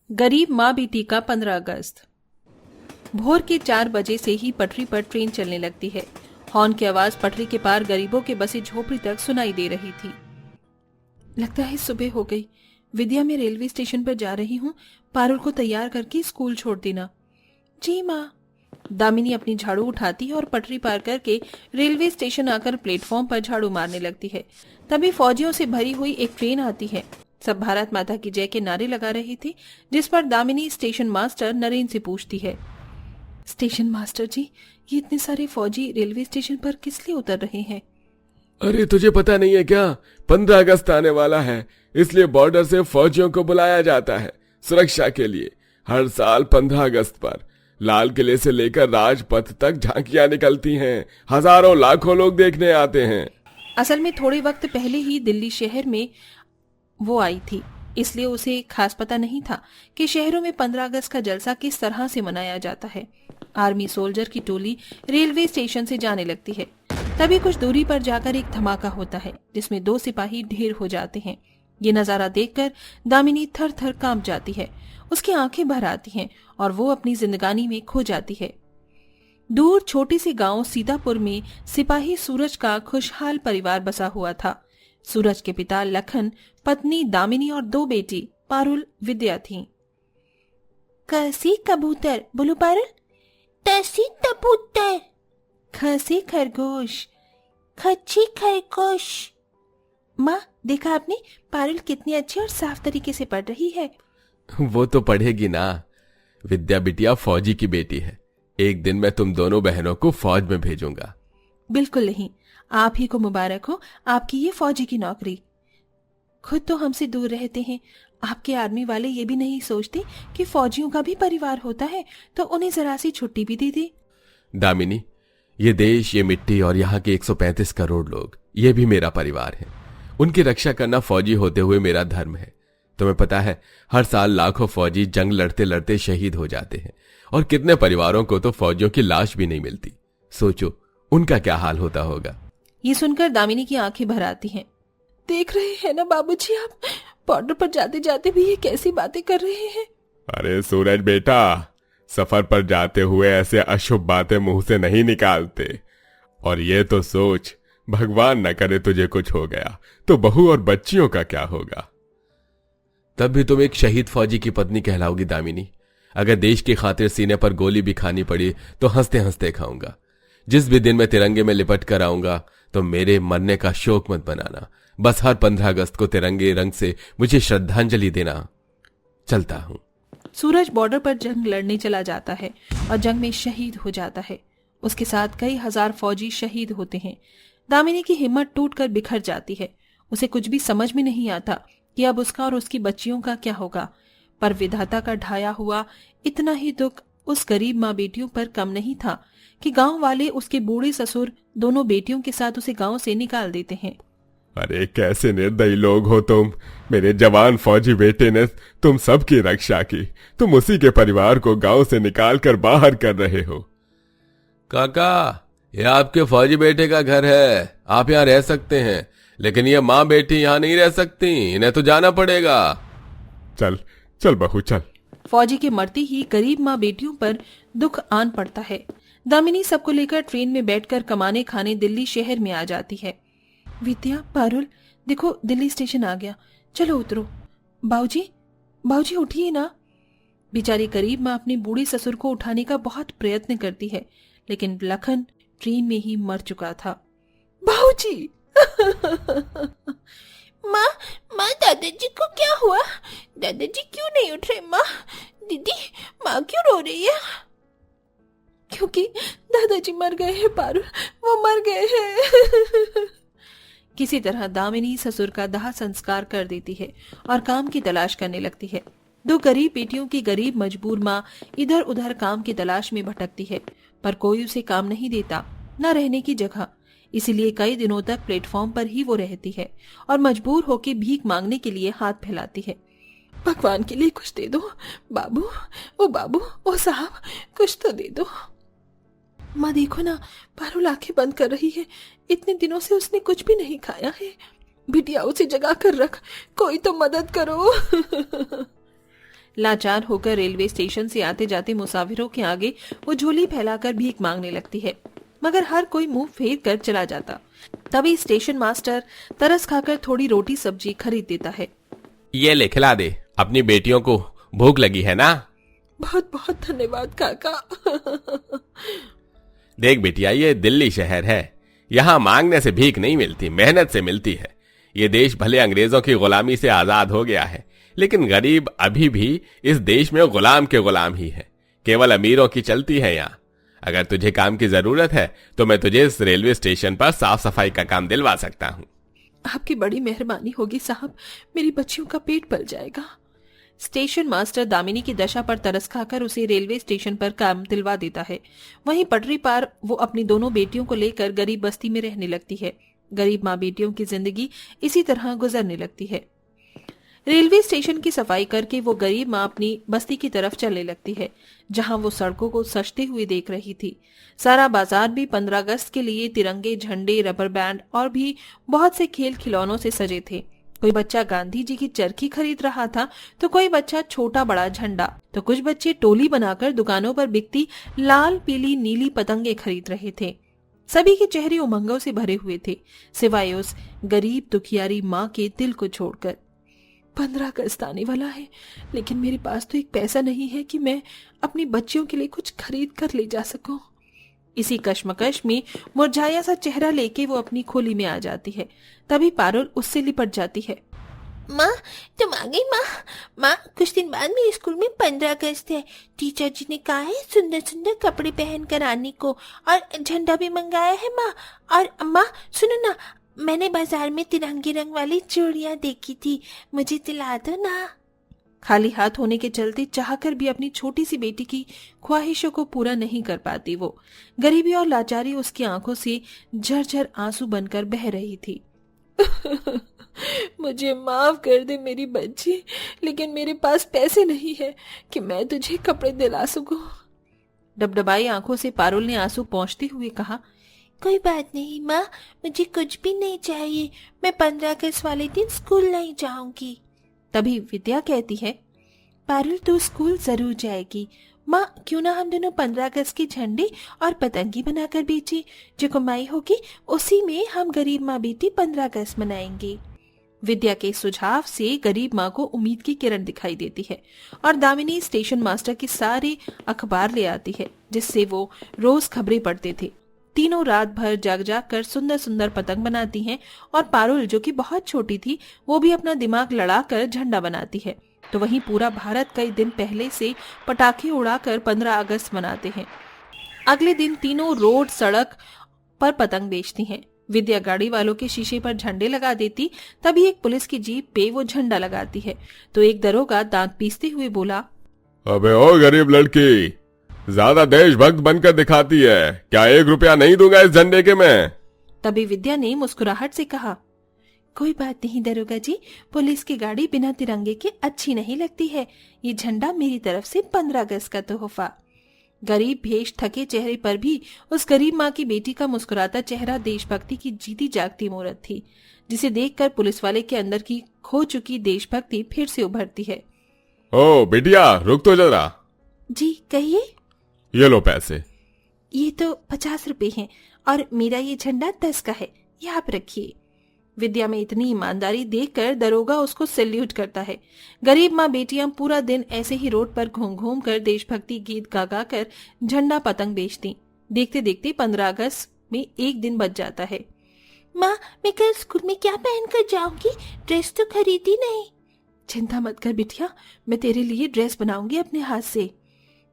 गरीब माँ बेटी का 15 अगस्त। भोर के 4 बजे से ही पटरी पर ट्रेन चलने लगती है। हॉर्न की आवाज पटरी के पार गरीबों के बसी झोपड़ी तक सुनाई दे रही थी। लगता है सुबह हो गई। विद्या, मैं रेलवे स्टेशन पर जा रही हूँ। पारुल को तैयार करके स्कूल छोड़ देना। जी माँ। दामिनी अपनी झाड़ू उठाती है और पटरी पार करके रेलवे स्टेशन आकर प्लेटफॉर्म पर झाड़ू मारने लगती है। तभी फौजियों से भरी हुई एक ट्रेन आती है। सब भारत माता की जय के नारे लगा रहे थे, जिस पर दामिनी स्टेशन मास्टर नरेन से पूछती है, स्टेशन मास्टर जी, ये इतने सारे फौजी रेलवे स्टेशन पर किस लिए उतर रहे हैं? अरे तुझे पता नहीं है क्या? 15 अगस्त आने वाला है, इसलिए बॉर्डर से फौजियों को बुलाया जाता है सुरक्षा के लिए। हर साल 15 अगस्त पर लाल किले से लेकर राजपथ तक झांकियां निकलती हैं। हजारों लाखों लोग देखने आते हैं। असल में थोड़े वक्त पहले ही दिल्ली शहर में वो आई थी, इसलिए उसे खास पता नहीं था कि शहरों में 15 अगस्त का जलसा किस तरह से मनाया जाता है। आर्मी सोल्जर की टोली रेलवे स्टेशन से जाने लगती है। तभी कुछ दूरी पर जाकर एक धमाका होता है, जिसमें 2 सिपाही ढेर हो जाते हैं। ये नजारा देखकर दामिनी थर थर कांप जाती है। उसकी आंखें भर आती हैं और वो अपनी जिंदगानी में खो जाती है। दूर छोटे से गांव सीतापुर में सिपाही सूरज का खुशहाल परिवार बसा हुआ था। सूरज के पिता लखन, पत्नी दामिनी और 2 बेटी पारुल, विद्या थीं। कसी कबूतर बोलो पारुल। तसी कबूतर। खसी खरगोश। खच्ची खरगोश। माँ, देखा आपने, पारुल कितनी अच्छी और साफ तरीके से पढ़ रही है। वो तो पढ़ेगी ना। विद्या बिटिया फौजी की बेटी है। एक दिन मैं तुम दोनों बहनों को फौज में भेजूंगा। बिल्कुल नहीं, आप ही को मुबारक हो आपकी ये फौजी की नौकरी। खुद तो हमसे दूर रहते हैं, आपके आर्मी वाले ये भी नहीं सोचते कि फौजियों का भी परिवार होता है, तो उन्हें जरा सी छुट्टी भी दे दे। दामिनी, ये देश, ये मिट्टी और यहाँ के 135 करोड़ लोग, ये भी मेरा परिवार है। उनकी रक्षा करना फौजी होते हुए मेरा धर्म है। तुम्हें पता है, हर साल लाखों फौजी जंग लड़ते लड़ते शहीद हो जाते हैं और कितने परिवारों को तो फौजियों की लाश भी नहीं मिलती। सोचो उनका क्या हाल होता होगा। ये सुनकर दामिनी की आंखें भर आती हैं। देख रहे हैं ना बाबूजी, आप बॉर्डर पर जाते जाते भी ये कैसी बातें कर रहे हैं। अरे सूरज बेटा, सफर पर जाते हुए ऐसे अशुभ बातें मुंह से नहीं निकालते। और ये तो सोच, भगवान न करे तुझे कुछ हो गया तो बहू और बच्चियों का क्या होगा। तब भी तुम एक शहीद फौजी की पत्नी कहलाओगी दामिनी। अगर देश की खातिर सीने पर गोली भी खानी पड़ी तो हंसते हंसते खाऊंगा। जिस भी दिन मैं तिरंगे में लिपट कर आऊंगा तो मेरे मरने का शोक मत बनाना। बस हर 15 अगस्त को तिरंगे रंग से मुझे श्रद्धांजलि देना। चलता हूं। सूरज बॉर्डर पर जंग लड़ने चला जाता है और जंग में शहीद हो जाता है। उसके साथ कई हजार फौजी शहीद होते हैं। दामिनी की हिम्मत टूटकर बिखर जाती है। उसे कुछ भी समझ में नहीं आता कि अब उसका और उसकी बच्चियों का क्या होगा। पर विधाता का ढाया हुआ इतना ही दुख उस गरीब माँ बेटियों पर कम नहीं था कि गांव वाले उसके बूढ़े ससुर दोनों बेटियों के साथ उसे गांव से निकाल देते हैं। अरे कैसे निर्दयी लोग हो तुम। मेरे जवान फौजी बेटे ने तुम सबकी रक्षा की, तुम उसी के परिवार को गांव से निकाल कर बाहर कर रहे हो। काका, ये आपके फौजी बेटे का घर है, आप यहाँ रह सकते हैं, लेकिन ये माँ बेटी यहाँ नहीं रह सकती, इन्हें तो जाना पड़ेगा। चल चल बहू चल। फौजी के मरते ही गरीब माँ बेटियों पर दुख आन पड़ता है। दामिनी सबको लेकर ट्रेन में बैठकर कमाने खाने दिल्ली शहर में आ जाती है। विद्या, पारुल, देखो दिल्ली स्टेशन आ गया, चलो उतरो। बाऊजी, बाऊजी उठिए ना। बेचारी गरीब माँ अपने बूढ़े ससुर को उठाने का बहुत प्रयत्न करती है, लेकिन लखन ट्रेन में ही मर चुका था। बाऊजी। माँ, माँ, दादाजी को क्या हुआ? दादाजी क्यों नहीं उठ रहे? माँ, दीदी, माँ क्यों रो रही है? क्योंकि दादाजी मर गए हैं पारुल, वो मर गए हैं। किसी तरह दामिनी ससुर का दाह संस्कार कर देती है और काम की तलाश करने लगती है। 2 गरीब बेटियों की गरीब मजबूर माँ इधर उधर काम की तलाश में भटकती है, पर कोई उसे काम नहीं देता, न रहने की जगह। इसीलिए कई दिनों तक प्लेटफॉर्म पर ही वो रहती है और मजबूर होकर भीख मांगने के लिए हाथ फैलाती है। भगवान के लिए कुछ दे दो बाबू, ओ साहब, कुछ तो दे दो। माँ देखो ना, पारुल आंखें बंद कर रही है। इतने दिनों से उसने कुछ भी नहीं खाया है। बिटिया उसे जगा कर रख, कोई तो मदद करो। लाचार होकर रेलवे स्टेशन से आते जाते मुसाफिरों के आगे वो झोली फैलाकर भीख मांगने लगती है, मगर हर कोई मुंह फेर कर चला जाता। तभी स्टेशन मास्टर तरस खाकर थोड़ी रोटी सब्जी खरीद देता है। ये ले खिला दे, अपनी बेटियों को भूख लगी है ना। बहुत बहुत धन्यवाद काका। देख बेटिया, ये दिल्ली शहर है, यहाँ मांगने से भीख नहीं मिलती, मेहनत से मिलती है। ये देश भले अंग्रेजों की गुलामी से आजाद हो गया है, लेकिन गरीब अभी भी इस देश में गुलाम के गुलाम ही है। केवल अमीरों की चलती है यहाँ। अगर तुझे काम की जरूरत है तो मैं तुझे इस रेलवे स्टेशन पर साफ सफाई का काम दिलवा सकता हूँ। आपकी बड़ी मेहरबानी होगी साहब, मेरी बच्चियों का पेट पल जाएगा। स्टेशन मास्टर दामिनी की दशा पर तरस खाकर उसे रेलवे स्टेशन पर काम दिलवा देता है। वहीं पटरी पार वो अपनी दोनों बेटियों को लेकर गरीब बस्ती में रहने लगती है। गरीब माँ बेटियों की जिंदगी इसी तरह गुजरने लगती है। रेलवे स्टेशन की सफाई करके वो गरीब माँ अपनी बस्ती की तरफ चलने लगती है, जहां वो सड़कों को सजते हुए देख रही थी। सारा बाजार भी 15 अगस्त के लिए तिरंगे, झंडे, रबर बैंड और भी बहुत से खेल खिलौनों से सजे थे। कोई बच्चा गांधी जी की चरखी खरीद रहा था, तो कोई बच्चा छोटा बड़ा झंडा, तो कुछ बच्चे टोली बनाकर दुकानों पर बिकती लाल, पीली, नीली पतंगे खरीद रहे थे। सभी के चेहरे उमंगों से भरे हुए थे, सिवाय उस गरीब दुखियारी माँ के दिल को छोड़कर। 15 अगस्त आने वाला है, लेकिन मेरे पास तो एक पैसा नहीं है कि मैं अपनी बच्चियों के लिए कुछ खरीद कर ले जा सकूं। इसी कश्मकश में मुरझाया सा चेहरा लेके वो अपनी खोली में आ जाती है। तभी पारुल उससे लिपट जाती है। माँ, तुम आ गई माँ। माँ, कुछ दिन बाद मेरे स्कूल में 15 अगस्त है। टीचर जी ने कहा है सुंदर सुंदर कपड़े पहन कर आने को, और झंडा भी मंगाया है माँ। और माँ सुनो ना, मैंने बाजार में तिरंगे रंग वाली चूड़ियाँ देखी थी, मुझे दिला दो ना। खाली हाथ होने के चलते चाहकर भी अपनी छोटी सी बेटी की ख्वाहिशों को पूरा नहीं कर पाती वो। गरीबी और लाचारी उसकी आंखों से झरझर आंसू बनकर बह रही थी। मुझे माफ कर दे मेरी बच्ची, लेकिन मेरे पास पैसे नहीं है कि मैं तुझे कपड़े दिला सकूं। डबडबाई आंखों से पारुल ने आंसू पोंछते हुए कहा, कोई बात नहीं माँ, मुझे कुछ भी नहीं चाहिए। मैं 15 अगस्त वाले दिन स्कूल नहीं जाऊंगी। तभी विद्या कहती है, पारुल तू स्कूल जरूर जाएगी। माँ, क्यों ना हम दोनों 15 अगस्त के झंडे और पतंगी बनाकर बेचे। जो कमाई होगी उसी में हम गरीब माँ बेटी 15 अगस्त मनाएंगे। विद्या के सुझाव से गरीब माँ को उम्मीद की किरण दिखाई देती है और दामिनी स्टेशन मास्टर के सारे अखबार ले आती है, जिससे वो रोज खबरें पढ़ते थे। तीनों रात भर जाग जाग कर सुंदर सुंदर पतंग बनाती हैं और पारुल, जो कि बहुत छोटी थी, वो भी अपना दिमाग लड़ाकर झंडा बनाती है। तो वहीं पूरा भारत कई दिन पहले से पटाखे उड़ाकर 15 अगस्त मनाते हैं। अगले दिन तीनों रोड सड़क पर पतंग बेचती हैं। विद्या गाड़ी वालों के शीशे पर झंडे लगा देती, तभी एक पुलिस की जीप पे वो झंडा लगाती है। तो एक दरोगा दांत पीसते हुए बोला, अबे ओ गरीब लड़की, ज्यादा देशभक्त बनकर दिखाती है क्या? 1 रुपया नहीं दूंगा इस झंडे के मैं। तभी विद्या ने मुस्कुराहट से कहा, कोई बात नहीं दरोगा जी, पुलिस की गाड़ी बिना तिरंगे के अच्छी नहीं लगती है। ये झंडा मेरी तरफ से 15 अगस्त का तोहफा। गरीब भेष थके चेहरे पर भी उस गरीब माँ की बेटी का मुस्कुराता चेहरा देशभक्ति की जीती जागती मूर्त थी, जिसे देखकर पुलिस वाले के अंदर की खो चुकी देशभक्ति फिर से उभरती है। ओ बिटिया, रुक तो जरा। जी कहिए। ये लो पैसे। ये तो 50 रुपए हैं और मेरा ये झंडा 10 का है, ये आप रखिए। विद्या में इतनी ईमानदारी देखकर दरोगा उसको सैल्यूट करता है। गरीब माँ बेटियां पूरा दिन ऐसे ही रोड पर घूम घूम कर देशभक्ति गीत गा गा कर झंडा पतंग बेचती। देखते देखते 15 अगस्त में एक दिन बच जाता है। माँ, मैं कल स्कूल में क्या पहन कर जाऊंगी? ड्रेस तो खरीदी नहीं। चिंता मत कर बिटिया, मैं तेरे लिए ड्रेस बनाऊंगी अपने हाथ से।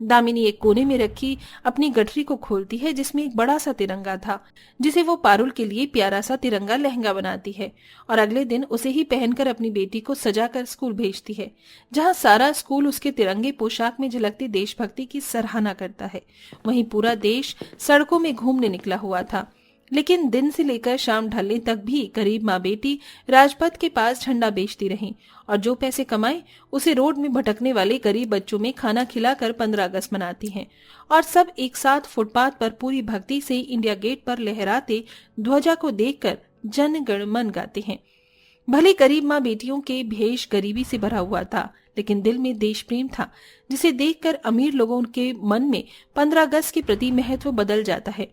दामिनी एक कोने में रखी अपनी गठरी को खोलती है, जिसमें एक बड़ा सा तिरंगा था, जिसे वो पारुल के लिए प्यारा सा तिरंगा लहंगा बनाती है और अगले दिन उसे ही पहनकर अपनी बेटी को सजाकर स्कूल भेजती है, जहां सारा स्कूल उसके तिरंगे पोशाक में झलकती देशभक्ति की सराहना करता है। वहीं पूरा देश सड़कों में घूमने निकला हुआ था, लेकिन दिन से लेकर शाम ढलने तक भी गरीब माँ बेटी राजपथ के पास झंडा बेचती रहीं और जो पैसे कमाए उसे रोड में भटकने वाले गरीब बच्चों में खाना खिलाकर 15 अगस्त मनाती हैं और सब एक साथ फुटपाथ पर पूरी भक्ति से इंडिया गेट पर लहराते ध्वजा को देखकर जन गण मन गाते हैं। भले गरीब माँ बेटियों के भेष गरीबी से भरा हुआ था, लेकिन दिल में देश प्रेम था, जिसे देखकर अमीर लोगों के मन में 15 अगस्त के प्रति महत्व बदल जाता है।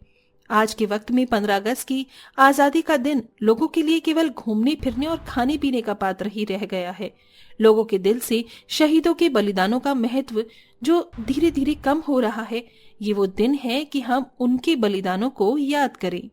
आज के वक्त में 15 अगस्त की आजादी का दिन लोगों के लिए केवल घूमने फिरने और खाने पीने का पात्र ही रह गया है। लोगों के दिल से शहीदों के बलिदानों का महत्व जो धीरे धीरे कम हो रहा है, ये वो दिन है कि हम उनके बलिदानों को याद करें।